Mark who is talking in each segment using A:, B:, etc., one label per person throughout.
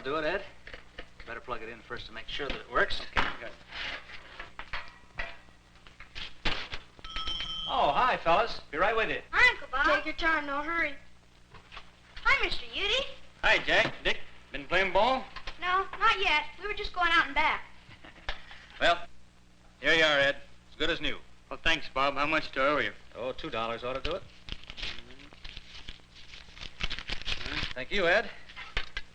A: to do it, Ed. Better plug it in first to make sure that it works. Okay, good. Oh, hi, fellas. Be right with you.
B: Hi, Uncle Bob.
C: Take your time, no hurry.
B: Hi, Mr. Udy.
A: Hi, Jack. Dick, been playing ball?
B: No, not yet. We were just going out and back.
A: Well, here you are, Ed. As good as new.
D: Well, thanks, Bob. How much do I owe you?
A: Oh, $2 ought to do it. Thank you, Ed.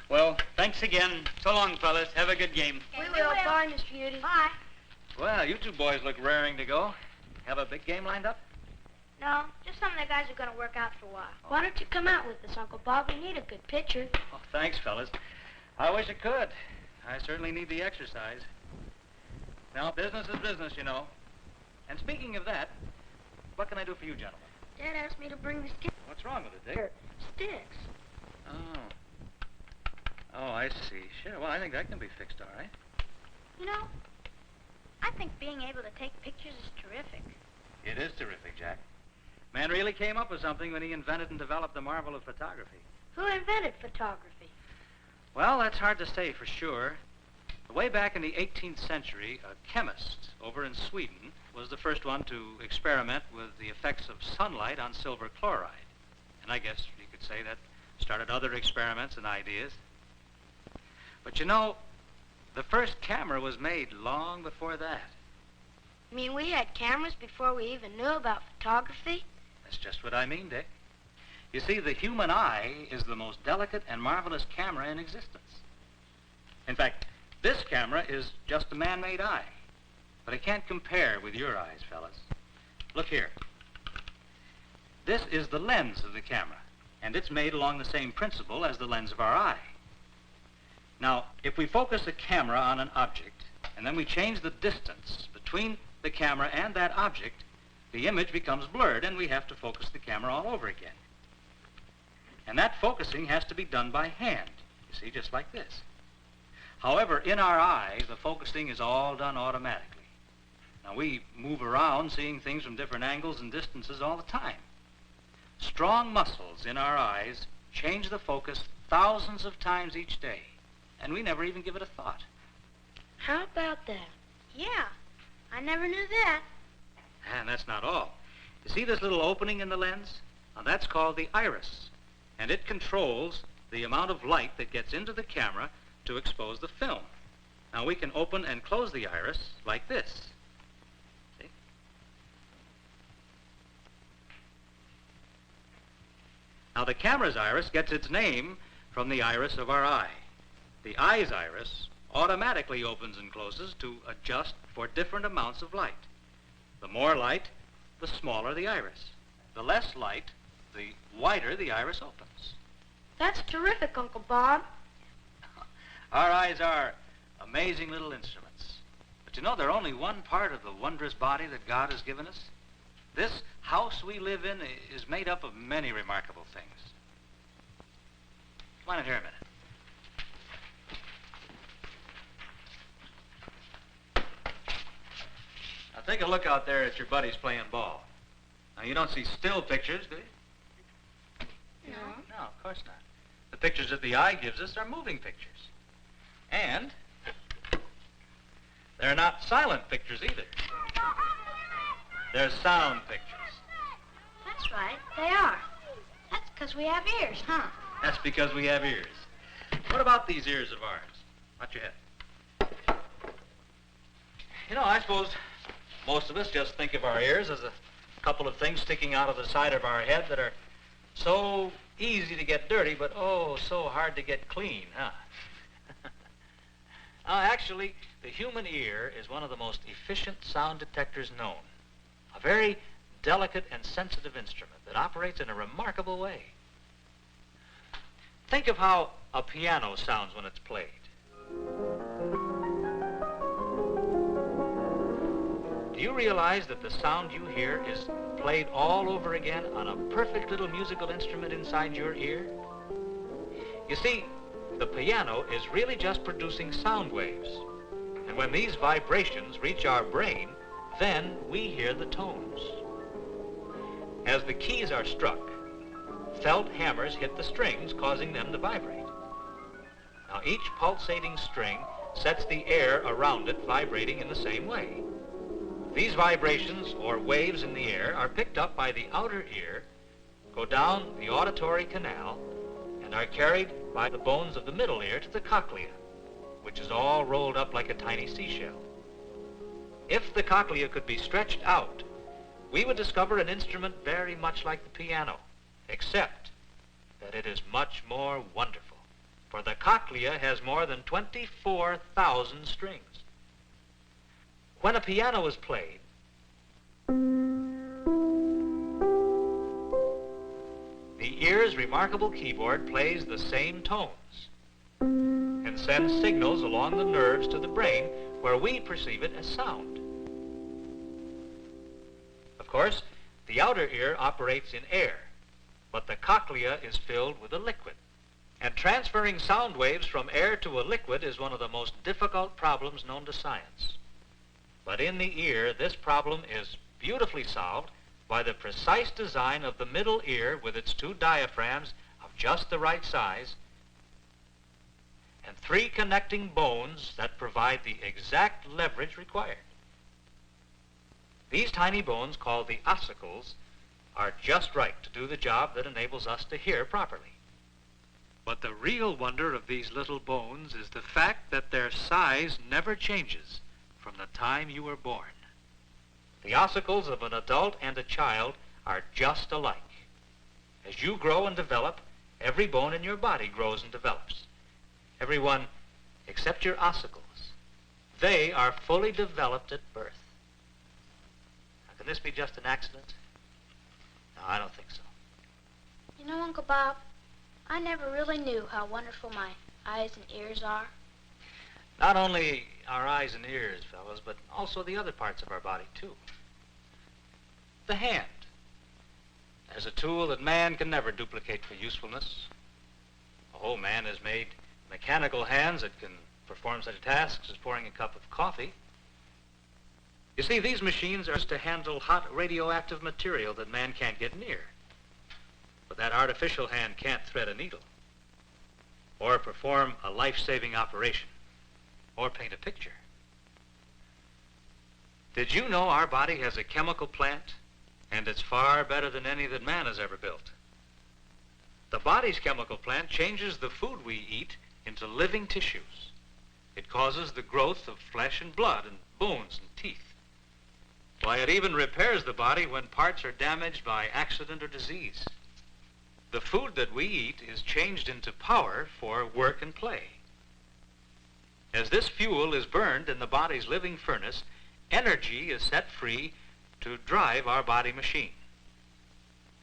D: Well, thanks again. So long, fellas. Have a good game.
C: We will. Bye, Mr. Udy.
B: Bye.
A: Well, you two boys look raring to go. Have a big game lined up?
B: No, just some of the guys are going to work out for a while.
C: Why don't you come out with us, Uncle Bob? We need a good pitcher.
A: Oh, thanks, fellas. I wish I could. I certainly need the exercise. Now, business is business, you know. And speaking of that, what can I do for you gentlemen?
C: Dad asked me to bring the stick.
A: What's wrong with it, Dick?
C: Sticks.
A: Oh, I see. Sure, well, I think that can be fixed all right.
B: You know, I think being able to take pictures is terrific.
A: It is terrific, Jack. Man really came up with something when he invented and developed the marvel of photography.
C: Who invented photography?
A: Well, that's hard to say for sure. Way back in the 18th century, a chemist over in Sweden was the first one to experiment with the effects of sunlight on silver chloride. And I guess you could say that started other experiments and ideas. But you know, the first camera was made long before that.
C: You mean we had cameras before we even knew about photography?
A: That's just what I mean, Dick. You see, the human eye is the most delicate and marvelous camera in existence. In fact, this camera is just a man-made eye. But it can't compare with your eyes, fellas. Look here. This is the lens of the camera, and it's made along the same principle as the lens of our eye. Now, if we focus a camera on an object, and then we change the distance between the camera and that object, the image becomes blurred, and we have to focus the camera all over again. And that focusing has to be done by hand, you see, just like this. However, in our eye, the focusing is all done automatically. Now, we move around seeing things from different angles and distances all the time. Strong muscles in our eyes change the focus thousands of times each day, and we never even give it a thought.
C: How about that?
B: Yeah, I never knew that.
A: And that's not all. You see this little opening in the lens? Now, that's called the iris, and it controls the amount of light that gets into the camera to expose the film. Now, we can open and close the iris like this. See? Now, the camera's iris gets its name from the iris of our eye. The eye's iris automatically opens and closes to adjust for different amounts of light. The more light, the smaller the iris. The less light, the wider the iris opens.
C: That's terrific, Uncle Bob.
A: Our eyes are amazing little instruments. But you know, they're only one part of the wondrous body that God has given us. This house we live in is made up of many remarkable things. Come on in here a minute. Now take a look out there at your buddies playing ball. Now you don't see still pictures, do you?
B: No.
A: No, of course not. The pictures that the eye gives us are moving pictures. And they're not silent pictures either. They're sound pictures.
B: That's right, they are. That's because we have ears, huh?
A: That's because we have ears. What about these ears of ours? Watch your head. You know, I suppose most of us just think of our ears as a couple of things sticking out of the side of our head that are so easy to get dirty, but oh, so hard to get clean, huh? Actually, the human ear is one of the most efficient sound detectors known. A very delicate and sensitive instrument that operates in a remarkable way. Think of how a piano sounds when it's played. Do you realize that the sound you hear is played all over again on a perfect little musical instrument inside your ear? You see, the piano is really just producing sound waves. And when these vibrations reach our brain, then we hear the tones. As the keys are struck, felt hammers hit the strings, causing them to vibrate. Now, each pulsating string sets the air around it vibrating in the same way. These vibrations, or waves in the air, are picked up by the outer ear, go down the auditory canal, and are carried by the bones of the middle ear to the cochlea, which is all rolled up like a tiny seashell. If the cochlea could be stretched out, we would discover an instrument very much like the piano, except that it is much more wonderful, for the cochlea has more than 24,000 strings. When a piano is played, the ear's remarkable keyboard plays the same tones and sends signals along the nerves to the brain where we perceive it as sound. Of course, the outer ear operates in air, but the cochlea is filled with a liquid. And transferring sound waves from air to a liquid is one of the most difficult problems known to science. But in the ear, this problem is beautifully solved by the precise design of the middle ear with its two diaphragms of just the right size and three connecting bones that provide the exact leverage required. These tiny bones, called the ossicles, are just right to do the job that enables us to hear properly. But the real wonder of these little bones is the fact that their size never changes from the time you were born. The ossicles of an adult and a child are just alike. As you grow and develop, every bone in your body grows and develops. Every one except your ossicles. They are fully developed at birth. Now, can this be just an accident? No, I don't think so.
B: You know, Uncle Bob, I never really knew how wonderful my eyes and ears are.
A: Not only our eyes and ears, fellas, but also the other parts of our body, too. The hand. There's a tool that man can never duplicate for usefulness. The whole man has made mechanical hands that can perform such tasks as pouring a cup of coffee. You see, these machines are used to handle hot radioactive material that man can't get near. But that artificial hand can't thread a needle, or perform a life-saving operation, or paint a picture. Did you know our body has a chemical plant, and it's far better than any that man has ever built? The body's chemical plant changes the food we eat into living tissues. It causes the growth of flesh and blood and bones and teeth. Why, it even repairs the body when parts are damaged by accident or disease. The food that we eat is changed into power for work and play. As this fuel is burned in the body's living furnace, energy is set free to drive our body machine.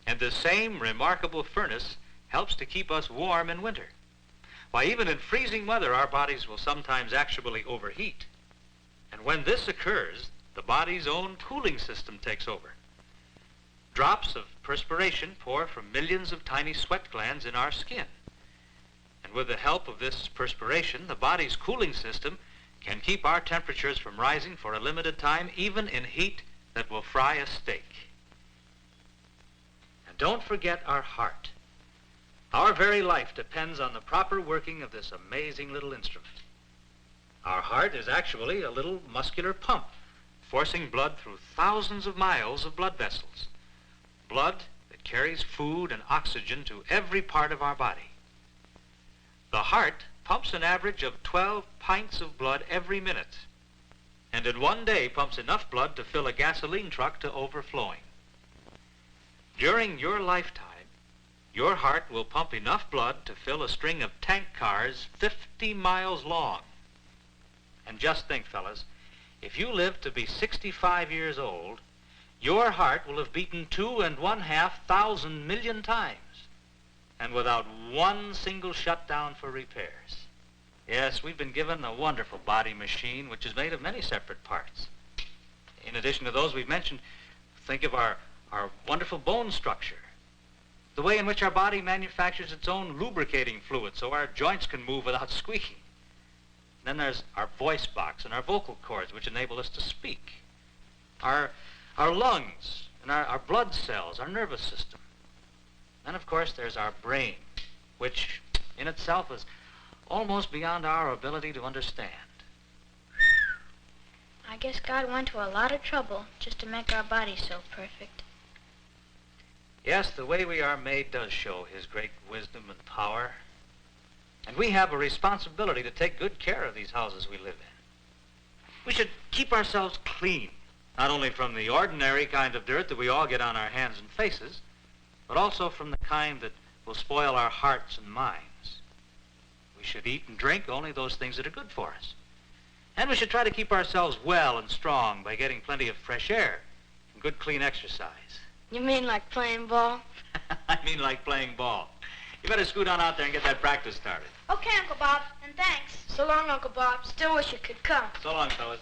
A: And the same remarkable furnace helps to keep us warm in winter. Why, even in freezing weather, our bodies will sometimes actually overheat. And when this occurs, the body's own cooling system takes over. Drops of perspiration pour from millions of tiny sweat glands in our skin. And with the help of this perspiration, the body's cooling system can keep our temperatures from rising for a limited time, even in heat that will fry a steak. And don't forget our heart. Our very life depends on the proper working of this amazing little instrument. Our heart is actually a little muscular pump, forcing blood through thousands of miles of blood vessels. Blood that carries food and oxygen to every part of our body. The heart pumps an average of 12 pints of blood every minute, and in one day pumps enough blood to fill a gasoline truck to overflowing. During your lifetime, your heart will pump enough blood to fill a string of tank cars 50 miles long. And just think, fellas, if you live to be 65 years old, your heart will have beaten 2.5 million times, and without one single shutdown for repairs. Yes, we've been given a wonderful body machine, which is made of many separate parts. In addition to those we've mentioned, think of our wonderful bone structure, the way in which our body manufactures its own lubricating fluid so our joints can move without squeaking. Then there's our voice box and our vocal cords, which enable us to speak. Our lungs and our blood cells, our nervous system. Then, of course, there's our brain, which in itself is almost beyond our ability to understand.
B: I guess God went to a lot of trouble just to make our bodies so perfect.
A: Yes, the way we are made does show his great wisdom and power. And we have a responsibility to take good care of these houses we live in. We should keep ourselves clean, not only from the ordinary kind of dirt that we all get on our hands and faces, but also from the kind that will spoil our hearts and minds. We should eat and drink only those things that are good for us. And we should try to keep ourselves well and strong by getting plenty of fresh air and good clean exercise.
C: You mean like playing ball?
A: I mean like playing ball. You better scoot on out there and get that practice started.
B: Okay, Uncle Bob, and thanks.
C: So long, Uncle Bob. Still wish you could come.
A: So long, fellas.